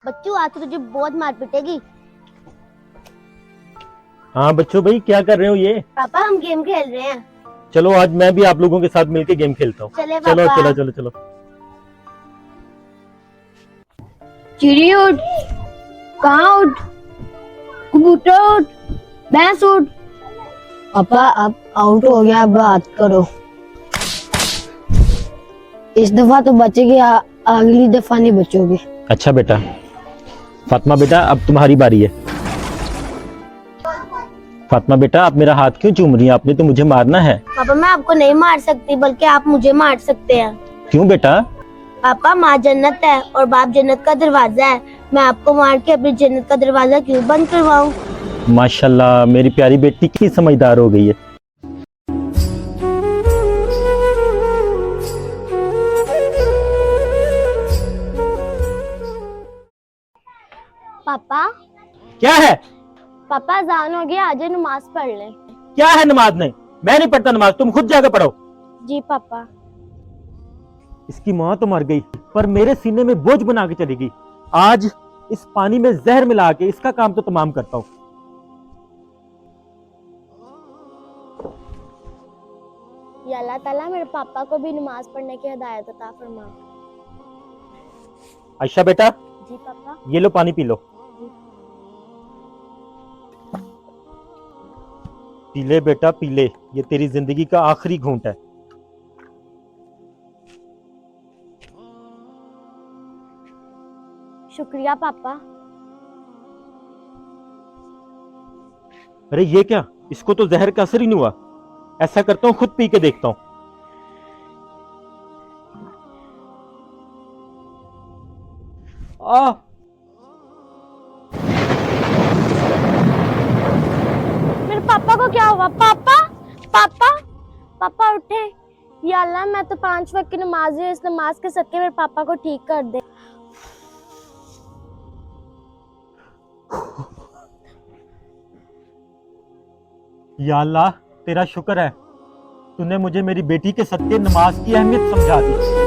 बच्चू आज तो तुझे बहुत मार पिटेगी। हाँ बच्चों, भाई क्या कर रहे हो ये? पापा हम गेम खेल रहे हैं। चलो आज मैं भी आप लोगों के साथ मिलके गेम खेलता हूँ। चले चलो पापा। चलो चलो चलो। चिड़ी उठ, कहाँ उठ, कबूतर उठ, भैंस उठ। पापा अब आउट हो गया, अब बात करो। इस दफा तो बचेगी, अगली दफा नहीं बचोगे। अच्छा बेटा, फातिमा बेटा अब तुम्हारी बारी है। फातिमा बेटा आप मेरा हाथ क्यों चूम रही हैं? आपने तो मुझे मारना है। पापा मैं आपको नहीं मार सकती, बल्कि आप मुझे मार सकते हैं। क्यों बेटा? पापा माँ जन्नत है और बाप जन्नत का दरवाजा है। मैं आपको मार के अपनी जन्नत का दरवाजा क्यों बंद करवाऊं? माशाल्लाह मेरी प्यारी बेटी कितनी समझदार हो गई है। पापा क्या है? पापा अज़ान हो गया, आज नमाज पढ़ ले। क्या है नमाज? नहीं, मैं नहीं पढ़ता नमाज, तुम खुद जाकर पढ़ो। जी पापा। इसकी माँ तो मर गई पर मेरे सीने में बोझ बना के चली गई। आज इस पानी में जहर मिला के इसका काम तो तमाम करता हूँ। या अल्लाह ताला मेरे पापा को भी नमाज पढ़ने की हिदायत अता फरमा। आयशा बेटा जी पापा। ये लो पानी पी लो। पी ले बेटा पी ले, ये तेरी जिंदगी का आखिरी घूंट है। शुक्रिया पापा। अरे ये क्या, इसको तो जहर का असर ही नहीं हुआ। ऐसा करता हूँ खुद पी के देखता हूँ। मेरे पापा को क्या हुआ? पापा पापा पापा उठे। या अल्लाह मैं तो 5 वक्त की नमाज है, इस नमाज के सदके मेरे पापा को ठीक कर दे। या अल्लाह तेरा शुक्र है, तूने मुझे मेरी बेटी के सदके नमाज की अहमियत समझा दी।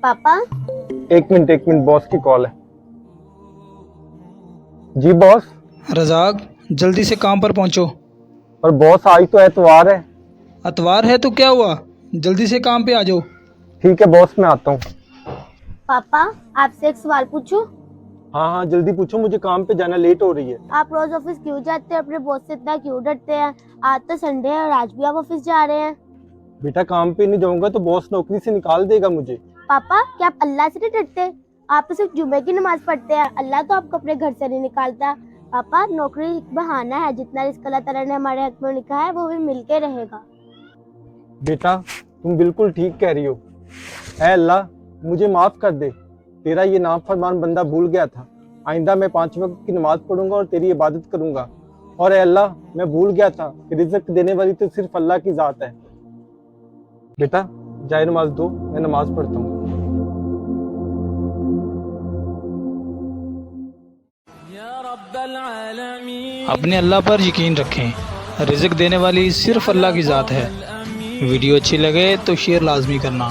पापा एक मिनट बॉस की कॉल है। जी बॉस। रजाक जल्दी से काम पर पहुंचो। और बॉस आज तो एतवार है। अतवार है तो क्या हुआ, जल्दी से काम पे आ जाओ। ठीक है बॉस मैं आता हूँ। पापा आपसे एक सवाल पूछूं? हाँ हाँ जल्दी पूछो, मुझे काम पे जाना, लेट हो रही है। आप रोज ऑफिस क्यों जाते हैं? अपने बॉस से इतना क्यों डरते हैं? आज तो संडे है और आज भी आप ऑफिस जा रहे हैं। बेटा काम पे नहीं जाऊंगा तो बॉस नौकरी से निकाल देगा मुझे। पापा क्या आप अल्लाह से नहीं डरते? आप तो सिर्फ जुम्मे की नमाज पढ़ते हैं, अल्लाह तो आपको अपने घर से नहीं निकालता। पापा नौकरी एक बहाना है, जितना रिस्क अल्लाह ताला ने हमारे हक में लिखा है वो भी मिलके रहेगा। बेटा तुम बिल्कुल ठीक कह रही हो। ऐ अल्लाह मुझे माफ कर दे, तेरा ये नाफरमान बंदा भूल गया था। आइंदा मैं 5 वक्त की नमाज पढ़ूंगा और तेरी इबादत करूंगा। और ऐ अल्लाह मैं भूल गया था कि रिज़्क़ देने वाली तो सिर्फ अल्लाह की जात है। बेटा जाए नमाज दो, मैं नमाज पढ़ता हूँ। अपने अल्लाह पर यकीन रखें, रिज़्क़ देने वाली सिर्फ अल्लाह की ज़ात है। वीडियो अच्छी लगे तो शेयर लाजमी करना।